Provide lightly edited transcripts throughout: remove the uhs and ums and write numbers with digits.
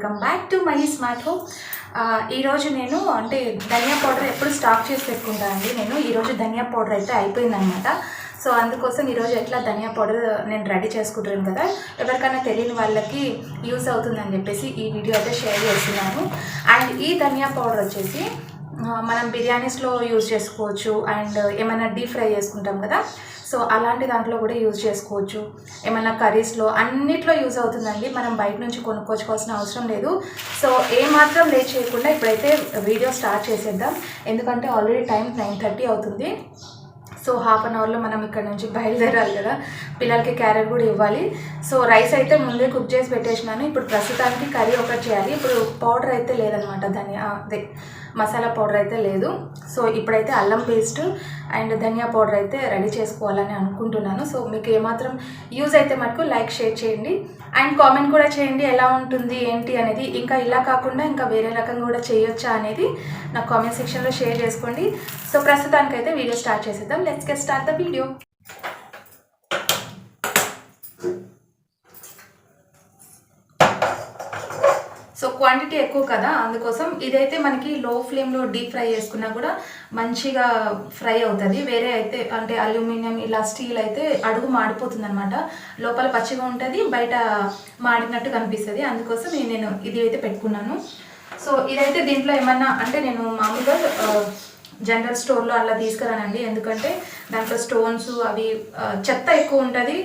Welcome back to my smart home. ఈరోజు నేను అంటే ధనియా పౌడర్ ఎప్పుడు స్టాక్ చేసి పెట్టుకుంటానండి. నేను ఈరోజు ధనియా పౌడర్ అయితే అయిపోయిందనమాట. సో అందుకోసం ఈరోజు ఎట్లా ధనియా పౌడర్ నేను రెడీ చేసుకుంటాను కదా, ఎవరికైనా తెలియని వాళ్ళకి యూజ్ అవుతుందని చెప్పేసి ఈ వీడియో అయితే షేర్ చేస్తున్నాను. అండ్ ఈ ధనియా పౌడర్ వచ్చేసి మనం బిర్యానీస్లో యూజ్ చేసుకోవచ్చు. అండ్ ఏమైనా డీప్ ఫ్రై చేసుకుంటాం కదా, సో అలాంటి దాంట్లో కూడా యూజ్ చేసుకోవచ్చు. ఏమైనా కర్రీస్లో అన్నిట్లో యూజ్ అవుతుందండి. మనం బయట నుంచి కొనుక్కోవాల్సిన అవసరం లేదు. సో ఏమాత్రం లేట్ చేయకుండా ఇప్పుడైతే వీడియో స్టార్ట్ చేసేద్దాం. ఎందుకంటే ఆల్రెడీ టైం 9:30 అవుతుంది. సో హాఫ్ అన్ అవర్లో మనం ఇక్కడ నుంచి బయలుదేరాలి కదా, పిల్లలకి క్యారెట్ కూడా ఇవ్వాలి. సో రైస్ అయితే ముందే కుక్ చేసి పెట్టేసినాను. ఇప్పుడు ప్రస్తుతానికి కర్రీ ఒకటి చేయాలి. ఇప్పుడు పౌడర్ అయితే లేదనమాట, అదే మసాలా పౌడర్ అయితే లేదు. సో ఇప్పుడైతే అల్లం పేస్ట్ అండ్ ధనియా పౌడర్ అయితే రెడీ చేసుకోవాలని అనుకుంటున్నాను. సో మీకు ఏమాత్రం యూజ్ అయితే మటుకు లైక్ షేర్ చేయండి అండ్ కామెంట్ కూడా చేయండి ఎలా ఉంటుంది ఏంటి అనేది. ఇంకా ఇలా కాకుండా ఇంకా వేరే రకంగా కూడా చేయొచ్చా అనేది నాకు కామెంట్ సెక్షన్లో షేర్ చేసుకోండి. సో ప్రస్తుతానికైతే వీడియో స్టార్ట్ చేసేద్దాం. Let's get start the video. So quantity ఎక్కువ కదా, అందుకోసం ఇదైతే మనకి లో ఫ్లేమ్లో డీప్ ఫ్రై చేసుకున్నా కూడా మంచిగా ఫ్రై అవుతుంది. వేరే అయితే అంటే అల్యూమినియం ఇలా స్టీల్ అయితే అడుగు మాడిపోతుంది అనమాట, లోపల పచ్చిగా ఉంటుంది, బయట మాడినట్టు కనిపిస్తుంది. అందుకోసం నేను ఇది అయితే పెట్టుకున్నాను. సో ఇదైతే దీంట్లో ఏమన్నా అంటే నేను మామూలుగా జనరల్ స్టోర్లో అలా తీసుకురానండి. ఎందుకంటే దాంట్లో స్టోన్స్ అవి చెత్త ఎక్కువ ఉంటుంది,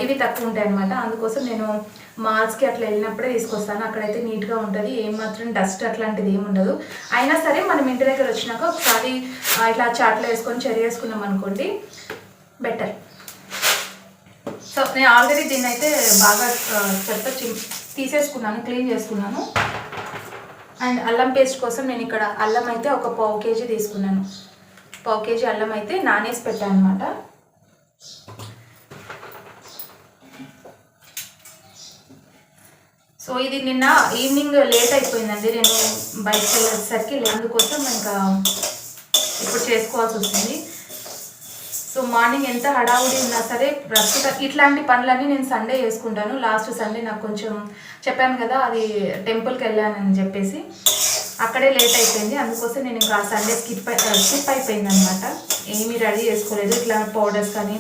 ఇవి తక్కువ ఉంటాయి అనమాట. అందుకోసం నేను మాల్స్కి అట్లా వెళ్ళినప్పుడే తీసుకొస్తాను. అక్కడైతే నీట్గా ఉంటుంది, ఏమాత్రం డస్ట్ అట్లాంటిది ఏమి ఉండదు. అయినా సరే మనం ఇంటి దగ్గర వచ్చినాక ఒకసారి ఇట్లా చాట్లో వేసుకొని చెరిగేసుకున్నాం అనుకోండి బెటర్. సో నేను ఆల్రెడీ దీన్ని అయితే బాగా చెత్త తీసేసుకున్నాను, క్లీన్ చేసుకున్నాను. అండ్ అల్లం పేస్ట్ కోసం నేను ఇక్కడ అల్లం అయితే ఒక 1/2 kg తీసుకున్నాను. 1/2 kg అల్లం అయితే నానేసి పెట్టాను అనమాట. సో ఇది నిన్న ఈవినింగ్ లేట్ అయిపోయిందండి, నేను బయటకు వెళ్ళేసరికి. అందుకోసం ఇంకా ఇప్పుడు చేసుకోవాల్సి వస్తుంది. సో మార్నింగ్ ఎంత హడావుడి ఉన్నా సరే ప్రస్తుతం ఇట్లాంటి పనులన్నీ నేను సండే చేసుకుంటాను. లాస్ట్ సండే నాకు కొంచెం చెప్పాను కదా, అది టెంపుల్కి వెళ్ళానని చెప్పేసి అక్కడే లేట్ అయిపోయింది. అందుకోసం నేను ఇంకా సండే స్కిప్ అయిపోయింది అనమాట. ఏమీ రెడీ చేసుకోలేదు. ఇట్లా పౌడర్స్ కానీ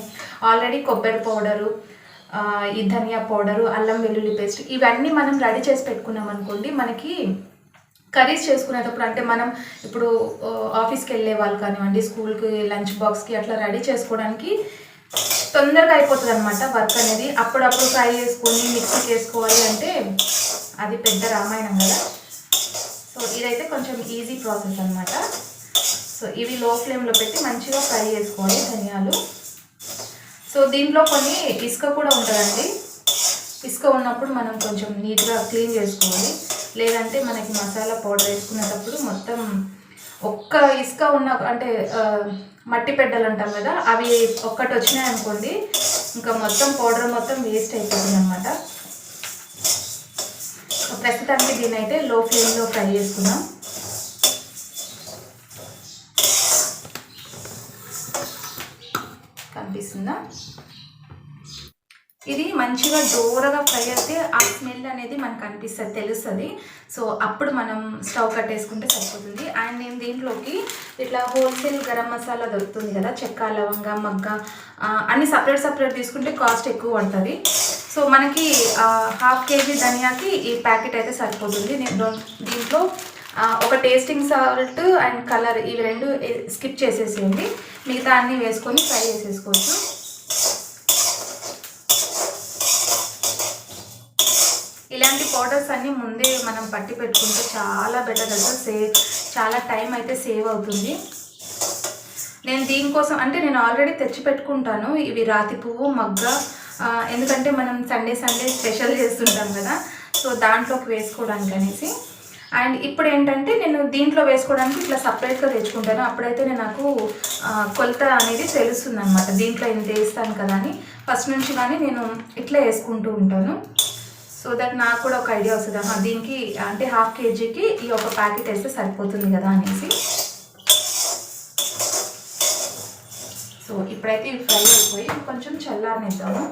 ఆల్రెడీ కొబ్బరి పౌడరు, ఈ ధనియా పౌడరు, అల్లం వెల్లుల్లి పేస్ట్ ఇవన్నీ మనం రెడీ చేసి పెట్టుకున్నాం అనుకోండి, మనకి కర్రీస్ చేసుకునేటప్పుడు అంటే మనం ఇప్పుడు ఆఫీస్కి వెళ్ళే వాళ్ళు కానివ్వండి, స్కూల్కి లంచ్ బాక్స్కి అట్లా రెడీ చేసుకోవడానికి తొందరగా అయిపోతుంది అనమాట వర్క్ అనేది. అప్పుడప్పుడు ఫ్రై చేసుకొని మిక్సీకి వేసుకోవాలి అంటే అది పెద్ద రామాయణం కదా. సో ఇదైతే కొంచెం ఈజీ ప్రాసెస్ అనమాట. సో ఇవి లో ఫ్లేమ్లో పెట్టి మంచిగా ఫ్రై చేసుకోవాలి ధనియాలు. సో దీంట్లో కొన్ని ఇసుక కూడా ఉంటుందండి. ఇసుక ఉన్నప్పుడు మనం కొంచెం నీట్గా క్లీన్ చేసుకోవాలి, లేదంటే మనకి మసాలా పౌడర్ వేసుకునేటప్పుడు మొత్తం ఒక్క ఇసుక ఉన్న అంటే మట్టి పెడ్డలు అంటాం కదా, అవి ఒక్కటి వచ్చినాయి అనుకోండి ఇంకా మొత్తం పౌడర్ మొత్తం వేస్ట్ అయిపోతుంది అనమాట. ప్రస్తుతానికి దీన్ని అయితే లో ఫ్లేమ్లో ఫ్రై చేసుకుందాం. కనిపిస్తుందా? ఇది మంచిగా దూరగా ఫ్రై అయితే ఆ స్మెల్ అనేది మనకు అనిపిస్తుంది, తెలుస్తుంది. సో అప్పుడు మనం స్టవ్ కట్టేసుకుంటే సరిపోతుంది. అండ్ నేను దీంట్లోకి ఇట్లా హోల్సేల్ గరం మసాలా దొరుకుతుంది కదా, చెక్క, లవంగ, మగ్గ అన్ని సపరేట్ తీసుకుంటే కాస్ట్ ఎక్కువ పడుతుంది. సో మనకి 1/2 kg ధనియాకి ఈ ప్యాకెట్ అయితే సరిపోతుంది. నేను దీంట్లో ఒక టేస్టింగ్ సాల్ట్ అండ్ కలర్ ఇవి 2 స్కిప్ చేసేసేయండి, మిగతా అన్నీ వేసుకొని ఫ్రై చేసేసుకోవచ్చు. ఇలాంటి పౌడర్స్ అన్నీ ముందే మనం పట్టి పెట్టుకుంటే చాలా బెటర్ అయితే చాలా టైం అయితే సేవ్ అవుతుంది. నేను దీనికోసం అంటే నేను ఆల్రెడీ తెచ్చి పెట్టుకుంటాను ఇవి రాతి పువ్వు, మగ్గ, ఎందుకంటే మనం సండే స్పెషల్ చేస్తుంటాం కదా, సో దాంట్లోకి వేసుకోవడానికి అనేసి. అండ్ ఇప్పుడు ఏంటంటే నేను దీంట్లో వేసుకోవడానికి ఇట్లా సపరేట్గా తెచ్చుకుంటాను. అప్పుడైతే నాకు కొలత అనేది తెలుస్తుంది అనమాట, దీంట్లో ఇంత వేస్తాను కదా అని. ఫస్ట్ నుంచి కానీ నేను ఇట్లా వేసుకుంటూ ఉంటాను. సో దట్ నాకు కూడా ఒక ఐడియా వస్తుంది, దీనికి అంటే 1/2 kgకి ఈ ఒక ప్యాకెట్ వేస్తే సరిపోతుంది కదా అనేసి. సో ఇప్పుడైతే ఇవి ఫ్రై అయిపోయి కొంచెం చల్లారనిద్దాము.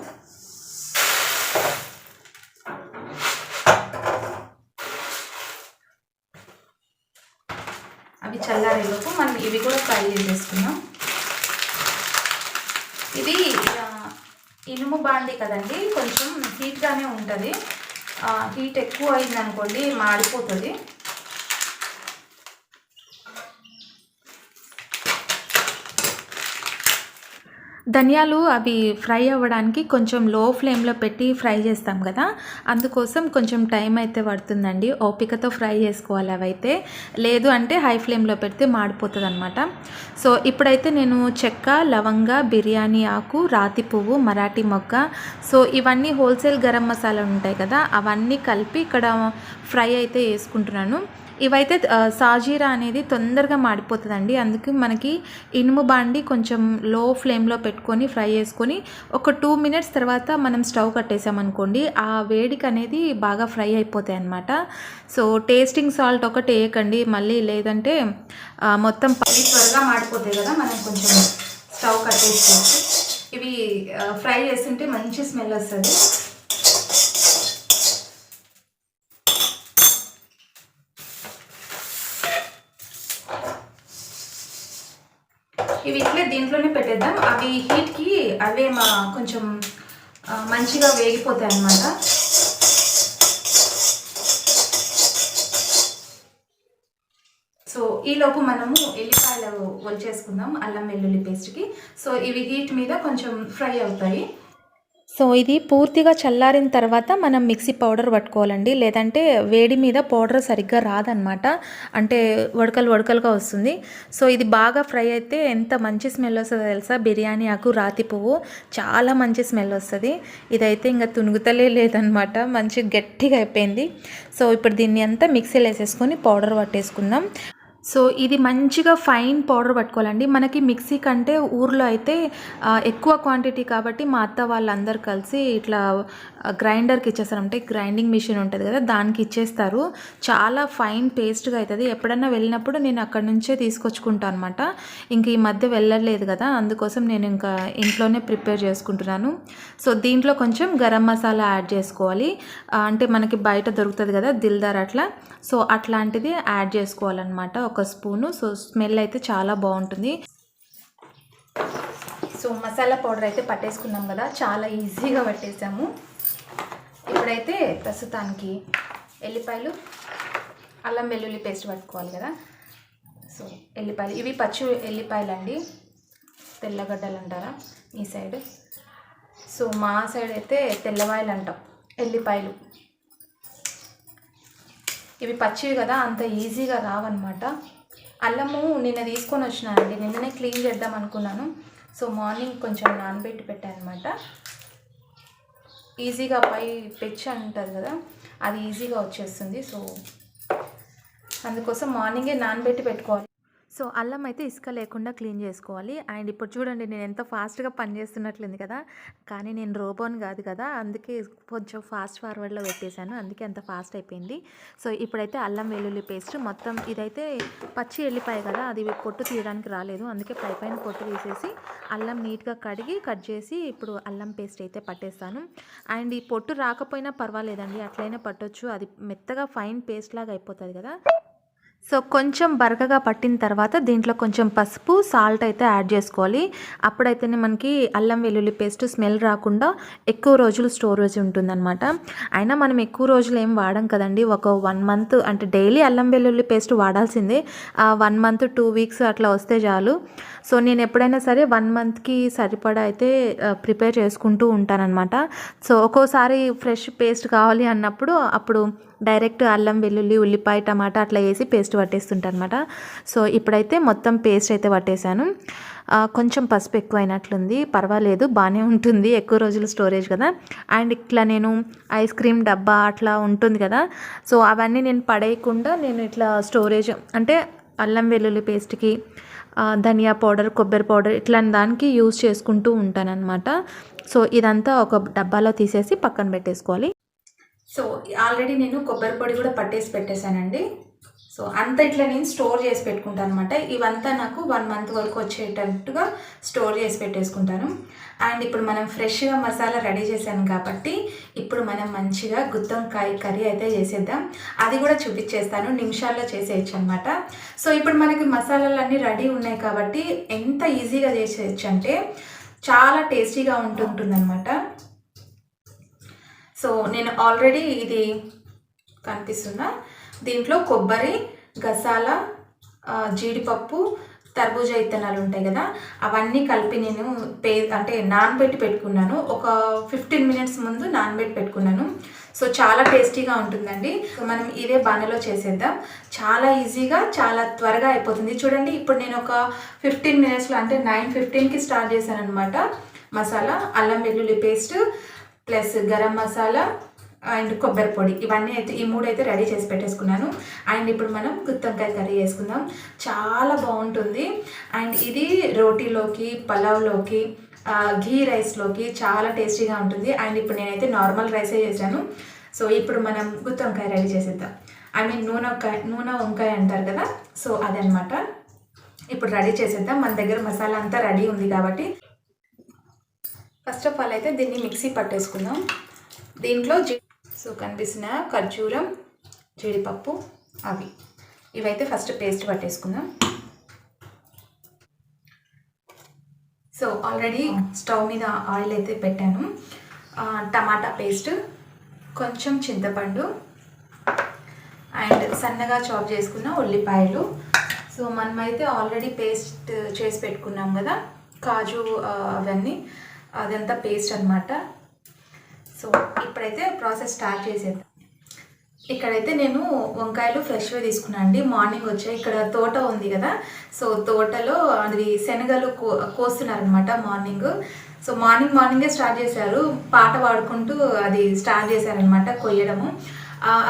చల్లారేలోపు మనం ఇవి కూడా ఫ్రై చేసేసుకున్నాం. ఇది ఇనుము బాండి కదండి, కొంచెం హీట్గానే ఉంటుంది. హీట్ ఎక్కువ అయిందనుకోండి మాడిపోతుంది. ధనియాలు అవి ఫ్రై అవ్వడానికి కొంచెం లో ఫ్లేమ్లో పెట్టి ఫ్రై చేస్తాం కదా, అందుకోసం కొంచెం టైం అయితే పడుతుందండి. ఓపికతో ఫ్రై చేసుకోవాలి అవైతే, లేదు అంటే హై ఫ్లేమ్లో పెడితే మాడిపోతుంది అనమాట. సో ఇప్పుడైతే నేను చెక్క, లవంగ, బిర్యానీ ఆకు, రాతి పువ్వు, మరాఠీ మొగ్గ, సో ఇవన్నీ హోల్సేల్ గరం మసాలాలు ఉంటాయి కదా, అవన్నీ కలిపి ఇక్కడ ఫ్రై అయితే వేసుకుంటున్నాను. ఇవైతే సాజీరా అనేది తొందరగా మాడిపోతుందండి, అందుకే మనకి ఇనుము బాండి కొంచెం లో ఫ్లేమ్లో పెట్టుకొని ఫ్రై చేసుకొని ఒక 2 మినిట్స్ తర్వాత మనం స్టవ్ కట్టేసామనుకోండి, ఆ వేడికి అనేది బాగా ఫ్రై అయిపోతాయి అన్నమాట. సో టేస్టింగ్ సాల్ట్ ఒకటి వేయకండి మళ్ళీ, లేదంటే మొత్తం త్వరగా మాడిపోతాయి కదా, మనం కొంచెం స్టవ్ కట్టేసుకోవచ్చు. ఇవి ఫ్రై చేస్తుంటే మంచి స్మెల్ వస్తుంది. ఇవి ఇట్లే దీంట్లోనే పెట్టేద్దాం, అవి హీట్కి అవే కొంచెం మంచిగా వేగిపోతాయి అన్నమాట. సో ఈలోపు మనము ఎల్లిపాయలు ఒలిచేసుకుందాం అల్లం వెల్లుల్లి పేస్ట్కి. సో ఇవి హీట్ మీద కొంచెం ఫ్రై అవుతాయి. సో ఇది పూర్తిగా చల్లారిన తర్వాత మనం మిక్సీ పౌడర్ పట్టుకోవాలండి, లేదంటే వేడి మీద పౌడర్ సరిగ్గా రాదనమాట, అంటే వడకలుగా వస్తుంది. సో ఇది బాగా ఫ్రై అయితే ఎంత మంచి స్మెల్ వస్తుందో తెలుసా, బిర్యానీ ఆకు, రాతి పువ్వు, చాలా మంచి స్మెల్ వస్తుంది. ఇదైతే ఇంకా తునుగుతలే లేదనమాట, మంచి గట్టిగా అయిపోయింది. సో ఇప్పుడు దీన్ని అంతా మిక్సీలో వేసేసుకొని పౌడర్ పట్టేసుకుందాం. సో ఇది మంచిగా ఫైన్ పౌడర్ పట్టుకోవాలండి. మనకి మిక్సీ కంటే ఊర్లో అయితే ఎక్కువ క్వాంటిటీ కాబట్టి మా అత్త వాళ్ళందరూ కలిసి ఇట్లా గ్రైండర్కి ఇచ్చేస్తారు, అంటే గ్రైండింగ్ మిషన్ ఉంటుంది కదా, దానికి ఇచ్చేస్తారు. చాలా ఫైన్ పేస్ట్గా అవుతుంది. ఎప్పుడన్నా వెళ్ళినప్పుడు నేను అక్కడ నుంచే తీసుకొచ్చుకుంటాను అనమాట. ఇంక ఈ మధ్య వెళ్ళలేదు కదా, అందుకోసం నేను ఇంకా ఇంట్లోనే ప్రిపేర్ చేసుకుంటున్నాను. సో దీంట్లో కొంచెం గరం మసాలా యాడ్ చేసుకోవాలి, అంటే మనకి బయట దొరుకుతుంది కదా దిల్దార్ అట్లా, సో అట్లాంటిది యాడ్ చేసుకోవాలన్నమాట, ఒక స్పూను. సో స్మెల్ అయితే చాలా బాగుంటుంది. సో మసాలా పౌడర్ అయితే పట్టేసుకున్నాం కదా, చాలా ఈజీగా పట్టేసాము. ఇప్పుడైతే ప్రస్తుతానికి ఎల్లిపాయలు, అల్లం వెల్లుల్లి పేస్ట్ పట్టుకోవాలి కదా. సో ఎల్లిపాయలు, ఇవి పచ్చి ఎల్లిపాయలు అండి, తెల్లగడ్డలు అంటారా ఈ సైడ్. సో మా సైడ్ అయితే తెల్లవాయలు అంటాం ఎల్లిపాయలు. ఇవి పచ్చివి కదా, అంత ఈజీగా రావన్నమాట. అల్లము నిన్న తీసుకొని వచ్చినానండి, నిన్ననే క్లీన్ చేద్దాం అనుకున్నాను. సో మార్నింగ్ కొంచెం నానబెట్టి పెట్టాను అనమాట, ఈజీగా పై పెచ్చు ఉంటుంది కదా, అది ఈజీగా వచ్చేస్తుంది. సో అందుకోసం మార్నింగే నానబెట్టి పెట్టుకోవాలి. సో అల్లం అయితే ఇసుక లేకుండా క్లీన్ చేసుకోవాలి. అండ్ ఇప్పుడు చూడండి నేను ఎంత ఫాస్ట్గా పని చేస్తున్నట్లుంది కదా, కానీ నేను రోబోని కాదు కదా, అందుకే కొంచెం ఫాస్ట్ ఫార్వర్డ్లో పెట్టేశాను, అందుకే అంత ఫాస్ట్ అయిపోయింది. సో ఇప్పుడైతే అల్లం వెల్లుల్లి పేస్ట్ మొత్తం, ఇదైతే పచ్చి ఎల్లిపాయ కదా, అది పొట్టు తీయడానికి రాలేదు, అందుకే పైన పొట్టు తీసేసి అల్లం నీట్గా కడిగి కట్ చేసి ఇప్పుడు అల్లం పేస్ట్ అయితే పట్టేస్తాను. అండ్ ఈ పొట్టు రాకపోయినా పర్వాలేదండి, అట్లయినా పట్టొచ్చు, అది మెత్తగా ఫైన్ పేస్ట్ లాగా అయిపోతుంది కదా. సో కొంచెం బరకగా పట్టిన తర్వాత దీంట్లో కొంచెం పసుపు, సాల్ట్ అయితే యాడ్ చేసుకోవాలి. అప్పుడైతేనే మనకి అల్లం వెల్లుల్లి పేస్ట్ స్మెల్ రాకుండా ఎక్కువ రోజులు స్టోరేజ్ ఉంటుందన్నమాట. అయినా మనం ఎక్కువ రోజులు ఏం వాడం కదండి, ఒక 1 మంత్, అంటే డైలీ అల్లం వెల్లుల్లి పేస్ట్ వాడాల్సిందే. 1 మంత్ 2 వీక్స్ అట్లా వస్తే చాలు. సో నేను ఎప్పుడైనా సరే 1 మంత్కి సరిపడా అయితే ప్రిపేర్ చేసుకుంటూ ఉంటానన్నమాట. సో ఒక్కోసారి ఫ్రెష్ పేస్ట్ కావాలి అన్నప్పుడు అప్పుడు డైరెక్ట్ అల్లం వెల్లుల్లి, ఉల్లిపాయ, టమాటా అట్లా వేసి పేస్ట్ పట్టేస్తుంటాను అనమాట. సో ఇప్పుడైతే మొత్తం పేస్ట్ అయితే పట్టేశాను. కొంచెం పసుపు ఎక్కువైనట్లుంది, పర్వాలేదు బాగానే ఉంటుంది, ఎక్కువ రోజులు స్టోరేజ్ కదా. అండ్ ఇట్లా నేను ఐస్ క్రీమ్ డబ్బా అట్లా ఉంటుంది కదా, సో అవన్నీ నేను పడేయకుండా నేను ఇట్లా స్టోరేజ్, అంటే అల్లం వెల్లుల్లి పేస్ట్కి ధనియా పౌడర్, కొబ్బరి పౌడర్ ఇట్లాంటి దానికి యూజ్ చేసుకుంటూ ఉంటానన్నమాట. సో ఇదంతా ఒక డబ్బాలో తీసేసి పక్కన పెట్టేసుకోవాలి. సో ఆల్రెడీ నేను కొబ్బరి పొడి కూడా పట్టేసి పెట్టేశానండి. సో అంతా ఇట్లా నేను స్టోర్ చేసి పెట్టుకుంటాను అనమాట. ఇవంతా నాకు 1 మంత్ వరకు వచ్చేటట్టుగా స్టోర్ చేసి పెట్టేసుకుంటాను. అండ్ ఇప్పుడు మనం ఫ్రెష్గా మసాలా రెడీ చేశాను కాబట్టి ఇప్పుడు మనం మంచిగా గుత్తొంకాయ కర్రీ అయితే చేసేద్దాం. అది కూడా చూపించేస్తాను, నిమిషాల్లో చేసేయచ్చు అనమాట. సో ఇప్పుడు మనకి మసాలాలన్నీ రెడీ ఉన్నాయి కాబట్టి ఎంత ఈజీగా చేసేయచ్చు అంటే చాలా టేస్టీగా ఉంటుందన్నమాట. సో నేను ఆల్రెడీ ఇది కనిపిస్తుందా, దీంట్లో కొబ్బరి, గసాల, జీడిపప్పు, తర్బూజా ఇత్తనాలు ఉంటాయి కదా, అవన్నీ కలిపి నేను అంటే నానబెట్టి పెట్టుకున్నాను. ఒక 15 మినిట్స్ ముందు నానబెట్టి పెట్టుకున్నాను. సో చాలా టేస్టీగా ఉంటుందండి. సో మనం ఇదే బాణలో చేసేద్దాం. చాలా ఈజీగా చాలా త్వరగా అయిపోతుంది. చూడండి ఇప్పుడు నేను ఒక 15 మినిట్స్లో అంటే 9:15కి స్టార్ట్ చేశాను అనమాట. మసాలా, అల్లం వెల్లుల్లి paste plus garam masala and కొబ్బరి పొడి, ఇవన్నీ అయితే ఈ 3 అయితే రెడీ చేసి పెట్టేసుకున్నాను. అండ్ ఇప్పుడు మనం గుత్తొంకాయ కర్రీ చేసుకుందాం. చాలా బాగుంటుంది. అండ్ ఇది రోటీలోకి, పలావ్లోకి, ఘీ రైస్లోకి చాలా టేస్టీగా ఉంటుంది. అండ్ ఇప్పుడు నేనైతే నార్మల్ రైసే చేశాను. సో ఇప్పుడు మనం గుత్తొంకాయ రెడీ చేసేద్దాం. ఐ మీన్ నూనె వంకాయ అంటారు కదా, సో అదనమాట. ఇప్పుడు రెడీ చేసేద్దాం. మన దగ్గర మసాలా అంతా రెడీ ఉంది కాబట్టి ఫస్ట్ ఆఫ్ ఆల్ అయితే దీన్ని మిక్సీ పట్టేసుకుందాం. దీంట్లో సో కనిపిస్తున్న ఖర్జూరం, జీడిపప్పు ఇవైతే ఫస్ట్ పేస్ట్ పట్టేసుకుందాం. సో ఆల్రెడీ స్టవ్ మీద ఆయిల్ అయితే పెట్టాను. టమాటా పేస్ట్, కొంచెం చింతపండు అండ్ సన్నగా చాప్ చేసుకున్న ఉల్లిపాయలు. సో మనమైతే ఆల్రెడీ పేస్ట్ చేసి పెట్టుకున్నాం కదా, కాజు అవన్నీ, అదంతా పేస్ట్ అనమాట. సో ఇప్పుడైతే ప్రాసెస్ స్టార్ట్ చేసేద్దాం. ఇక్కడైతే నేను వంకాయలు ఫ్రెష్గా తీసుకున్నాను అండి. మార్నింగ్ వచ్చాయి. ఇక్కడ తోట ఉంది కదా, సో తోటలో అది శనగలు కోస్తున్నారనమాట మార్నింగ్. సో మార్నింగే స్టార్ట్ చేశారు, పాట పాడుకుంటూ అది స్టార్ట్ చేశారనమాట కొయ్యడము.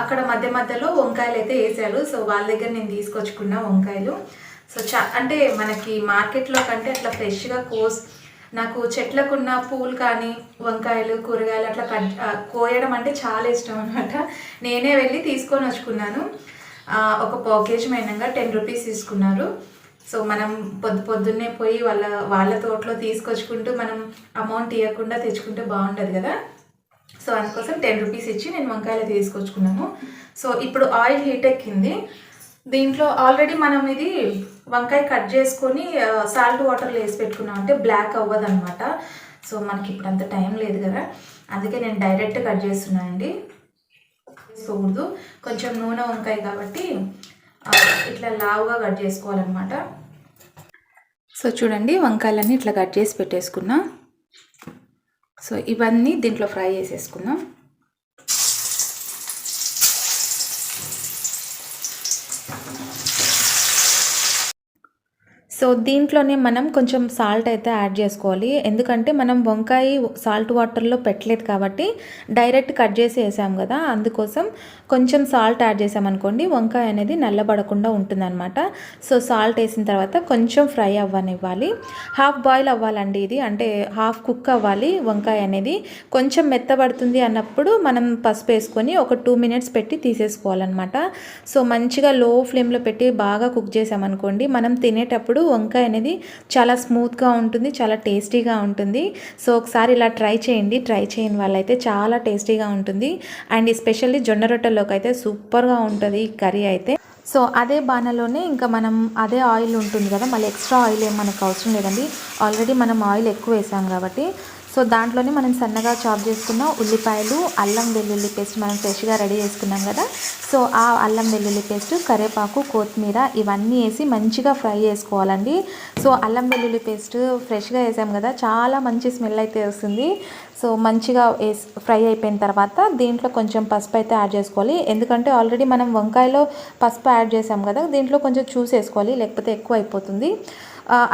అక్కడ మధ్యలో వంకాయలు అయితే వేసారు. సో వాళ్ళ దగ్గర నేను తీసుకొచ్చుకున్న వంకాయలు. సో అంటే మనకి మార్కెట్లో కంటే అట్లా ఫ్రెష్గా నాకు చెట్లకున్న పూలు కానీ వంకాయలు, కూరగాయలు అట్లా కోయడం అంటే చాలా ఇష్టం అనమాట. నేనే వెళ్ళి తీసుకొని వచ్చుకున్నాను. ఒక పావు కేజీ మైనంగా 10 రూపీస్ తీసుకున్నారు. సో మనం పొద్దున్నే పోయి వాళ్ళ తోటలో తీసుకొచ్చుకుంటూ మనం అమౌంట్ ఇవ్వకుండా తెచ్చుకుంటే బాగుంటుంది కదా. సో అందుకోసం 10 రూపీస్ ఇచ్చి నేను వంకాయలు తీసుకొచ్చుకున్నాను. సో ఇప్పుడు ఆయిల్ హీట్ ఎక్కింది. దీంట్లో ఆల్రెడీ మనం ఇది వంకాయ కట్ చేసుకొని సాల్ట్ వాటర్లో వేసి పెట్టుకున్నాం అంటే బ్లాక్ అవ్వదు అనమాట. సో మనకి ఇప్పుడు అంత టైం లేదు కదా, అందుకే నేను డైరెక్ట్ కట్ చేస్తున్నానండి. వేసుకోకూడదు, కొంచెం నూనె వంకాయ కాబట్టి ఇట్లా లావుగా కట్ చేసుకోవాలన్నమాట. సో చూడండి వంకాయలన్నీ ఇట్లా కట్ చేసి పెట్టేసుకున్నా. సో ఇవన్నీ దీంట్లో ఫ్రై చేసేసుకుందాం. సో దీంట్లోనే మనం కొంచెం సాల్ట్ అయితే యాడ్ చేసుకోవాలి. ఎందుకంటే మనం వంకాయ సాల్ట్ వాటర్లో పెట్టలేదు కాబట్టి డైరెక్ట్ కట్ చేసి వేసాం కదా, అందుకోసం కొంచెం సాల్ట్ యాడ్ చేసామనుకోండి వంకాయ అనేది నల్లబడకుండా ఉంటుందన్నమాట. సో సాల్ట్ వేసిన తర్వాత కొంచెం ఫ్రై అవ్వనివ్వాలి. హాఫ్ బాయిల్ అవ్వాలండి ఇది, అంటే హాఫ్ కుక్ అవ్వాలి వంకాయ అనేది. కొంచెం మెత్తబడుతుంది అన్నప్పుడు మనం పసుపు వేసుకొని ఒక 2 మినిట్స్ పెట్టి తీసేసుకోవాలన్నమాట. సో మంచిగా లో ఫ్లేమ్లో పెట్టి బాగా కుక్ చేసామనుకోండి మనం తినేటప్పుడు వంకాయ అనేది చాలా స్మూత్గా ఉంటుంది, చాలా టేస్టీగా ఉంటుంది. సో ఒకసారి ఇలా ట్రై చేయండి. ట్రై చేయని వాళ్ళైతే చాలా టేస్టీగా ఉంటుంది. అండ్ ఎస్పెషల్లీ జొన్న రొట్టెల్లోకి అయితే సూపర్గా ఉంటుంది ఈ కర్రీ అయితే. సో అదే బాణలోనే ఇంకా మనం అదే ఆయిల్ ఉంటుంది కదా, మళ్ళీ ఎక్స్ట్రా ఆయిల్ ఏం మనకు అవసరం లేదండి. ఆల్రెడీ మనం ఆయిల్ ఎక్కువ వేసాం కాబట్టి. సో దాంట్లోనే మనం సన్నగా చాప్ చేసుకున్న ఉల్లిపాయలు, అల్లం వెల్లుల్లి పేస్ట్ మనం ఫ్రెష్గా రెడీ చేసుకున్నాం కదా, సో ఆ అల్లం వెల్లుల్లి పేస్ట్, కరివేపాకు, కొత్తిమీర ఇవన్నీ వేసి మంచిగా ఫ్రై చేసుకోవాలండి. సో అల్లం వెల్లుల్లి పేస్ట్ ఫ్రెష్గా వేసాం కదా, చాలా మంచి స్మెల్ అయితే వస్తుంది. సో మంచిగా ఫ్రై అయిపోయిన తర్వాత దీంట్లో కొంచెం పసుపు అయితే యాడ్ చేసుకోవాలి. ఎందుకంటే ఆల్రెడీ మనం వంకాయలో పసుపు యాడ్ చేసాం కదా, దీంట్లో కొంచెం చూసి వేసుకోవాలి, లేకపోతే ఎక్కువ అయిపోతుంది.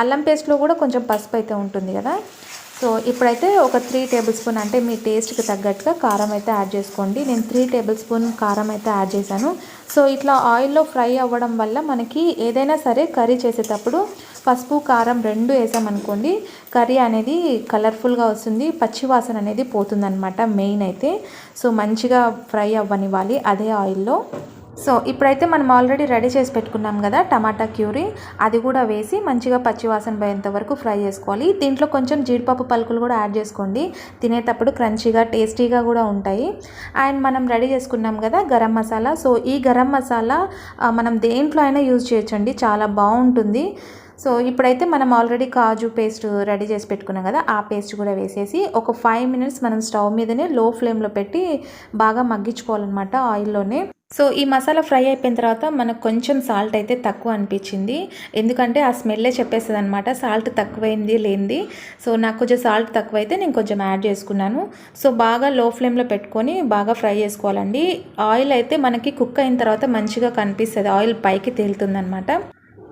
అల్లం పేస్ట్లో కూడా కొంచెం పసుపు అయితే ఉంటుంది కదా. సో ఇప్పుడైతే ఒక 3 టేబుల్ స్పూన్ అంటే మీ టేస్ట్కి తగ్గట్టుగా కారం అయితే యాడ్ చేసుకోండి. నేను 3 టేబుల్ స్పూన్ కారం అయితే యాడ్ చేశాను. సో ఇట్లా ఆయిల్లో ఫ్రై అవ్వడం వల్ల మనకి ఏదైనా సరే కర్రీ చేసేటప్పుడు పసుపు కారం 2 వేసామనుకోండి కర్రీ అనేది కలర్ఫుల్గా వస్తుంది, పచ్చివాసన అనేది పోతుందన్నమాట మెయిన్ అయితే. సో మంచిగా ఫ్రై అవ్వనివ్వాలి అదే ఆయిల్లో. సో ఇప్పుడైతే మనం ఆల్రెడీ రెడీ చేసి పెట్టుకున్నాం కదా టమాటా క్యూరీ, అది కూడా వేసి మంచిగా పచ్చివాసన పోయేంత వరకు ఫ్రై చేసుకోవాలి. దీంట్లో కొంచెం జీడిపప్పు పలుకులు కూడా యాడ్ చేసుకోండి, తినేటప్పుడు క్రంచీగా టేస్టీగా కూడా ఉంటాయి. అండ్ మనం రెడీ చేసుకున్నాం కదా గరం మసాలా. సో ఈ గరం మసాలా మనం దేంట్లో అయినా యూజ్ చేయొచ్చండి, చాలా బాగుంటుంది. సో ఇప్పుడైతే మనం ఆల్రెడీ కాజు పేస్ట్ రెడీ చేసి పెట్టుకున్నాం కదా, ఆ పేస్ట్ కూడా వేసేసి ఒక 5 మినిట్స్ మనం స్టవ్ మీదనే లో ఫ్లేమ్లో పెట్టి బాగా మగ్గించుకోవాలన్నమాట ఆయిల్లోనే. సో ఈ మసాలా ఫ్రై అయిపోయిన తర్వాత మనకు కొంచెం సాల్ట్ అయితే తక్కువ అనిపించింది, ఎందుకంటే ఆ స్మెల్లే చెప్పేస్తుంది అనమాట సాల్ట్ తక్కువైంది లేనిది. సో నాకు కొంచెం సాల్ట్ తక్కువైతే నేను కొంచెం యాడ్ చేసుకున్నాను. సో బాగా లో ఫ్లేమ్లో పెట్టుకొని బాగా ఫ్రై చేసుకోవాలండి. ఆయిల్ అయితే మనకి కుక్ అయిన తర్వాత మంచిగా కనిపిస్తుంది, ఆయిల్ పైకి తేలుతుంది అనమాట.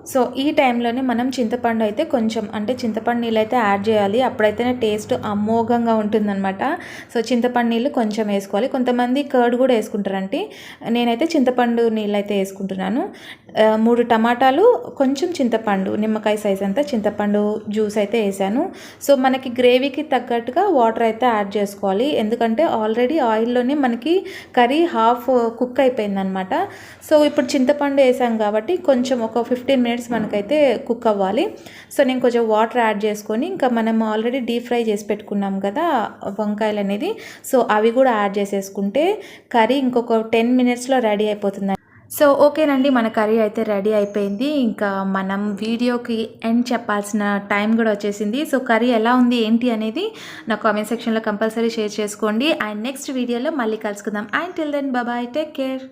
సో ఈ టైంలోనే మనం చింతపండు అయితే కొంచెం, అంటే చింతపండు నీళ్ళు అయితే యాడ్ చేయాలి, అప్పుడైతేనే టేస్ట్ అమోఘంగా ఉంటుందన్నమాట. సో చింతపండు నీళ్ళు కొంచెం వేసుకోవాలి, కొంతమంది కర్డ్ కూడా వేసుకుంటారంటే, నేనైతే చింతపండు నీళ్ళు అయితే వేసుకుంటున్నాను. 3 టమాటాలు, కొంచెం చింతపండు, నిమ్మకాయ సైజ్ అంతా చింతపండు జ్యూస్ అయితే వేసాను. సో మనకి గ్రేవీకి తగ్గట్టుగా వాటర్ అయితే యాడ్ చేసుకోవాలి, ఎందుకంటే ఆల్రెడీ ఆయిల్లోనే మనకి కర్రీ హాఫ్ కుక్ అయిపోయిందనమాట. సో ఇప్పుడు చింతపండు వేసాం కాబట్టి కొంచెం ఒక 15 మినిట్స్ మనకైతే కుక్ అవ్వాలి. సో నేను కొంచెం వాటర్ యాడ్ చేసుకొని, ఇంకా మనం ఆల్రెడీ డీప్ ఫ్రై చేసి పెట్టుకున్నాం కదా వంకాయలు అనేది, సో అవి కూడా యాడ్ చేసేసుకుంటే కర్రీ ఇంకొక 10 మినిట్స్లో రెడీ అయిపోతుంది. సో ఓకేనండి, మన కర్రీ అయితే రెడీ అయిపోయింది. ఇంకా మనం వీడియోకి ఎండ్ చెప్పాల్సిన టైం కూడా వచ్చేసింది. సో కర్రీ ఎలా ఉంది ఏంటి అనేది నా కామెంట్ సెక్షన్లో కంపల్సరీ షేర్ చేసుకోండి. అండ్ నెక్స్ట్ వీడియోలో మళ్ళీ కలుసుకుందాం. And till then bye, take care.